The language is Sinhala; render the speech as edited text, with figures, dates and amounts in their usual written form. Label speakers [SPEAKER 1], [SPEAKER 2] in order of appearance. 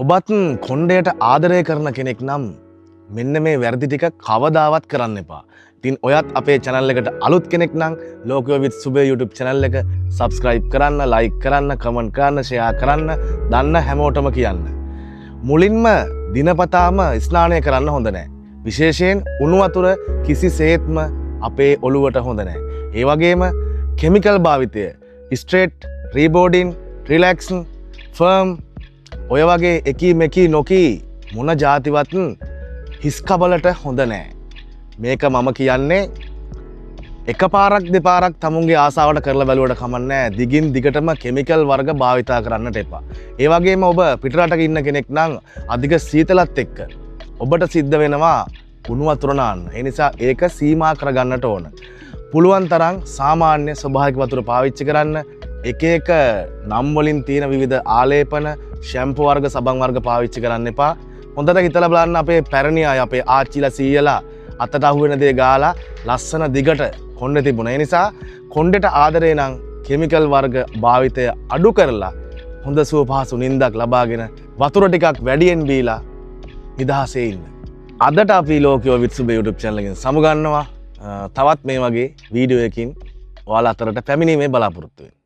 [SPEAKER 1] ඔබත් කොණ්ඩයට ආදරය කරන කෙනෙක් නම් මෙන්න මේ වැරදි ටික කවදාවත් කරන්න එපා. ඉතින් ඔයත් අපේ channel එකට අලුත් කෙනෙක් නම් ලෝකයෝ with සුබේ YouTube channel එක subscribe කරන්න, like කරන්න, comment කරන්න, share කරන්න, දන්න හැමෝටම කියන්න. මුලින්ම දිනපතාම ස්නානය කරන්න හොඳ නැහැ. විශේෂයෙන් උණු වතුර කිසිසේත්ම අපේ ඔළුවට හොඳ නැහැ. ඒ වගේම chemical භාවිතය straight, rebonding, relaxing, firm ඔය වගේ එකී මෙකී නොකී මොන ජාතිවත් හිස් කබලට හොඳ නෑ. මේක මම කියන්නේ එක පාරක් දෙපාරක් තමුන්ගේ ආසාවට කරලා බැලුවට කමන්නේ දිගින් දිගටම කෙමිකල් වර්ග භාවිතා කරන්නට එපා. ඒ වගේම ඔබ පිටරටක ඉන්න කෙනෙක් නම් අධික සීතලත් එක්ක ඔබට සිද්ධ වෙනවා උණු වතුර නාන්න. ඒ නිසා ඒක සීමා කරගන්නට ඕන. පුළුවන් තරම් සාමාන්‍ය ස්වභාවික වතුර පාවිච්චි කරන්න. එක එක නම් වලින් තියෙන විවිධ ආලේපන ෂැම්පු වර්ග සබන් වර්ග පාවිච්චි කරන්න එපා. හොඳට හිතලා බලන්න අපේ පැරණි අය අපේ ආච්චිලා සීයලා අතට අහුවෙන දේ ගාලා ලස්සන දිගට කොණ්ඩේ තිබුණා. ඒ නිසා කොණ්ඩේට ආදරේ නම් කෙමිකල් වර්ග භාවිතය අඩු කරලා හොඳ සුව පහසු නිින්දක් ලබාගෙන වතුර ටිකක් වැඩියෙන් බීලා නිදහසේ ඉන්න. අදට අපි ලෝකයෝ with සුබේ YouTube channel එකෙන් සමුගන්නවා. තවත් මේ වගේ වීඩියෝ එකකින් ඔයාලා අතරට පැමිණීමේ බලාපොරොත්තු වෙනවා.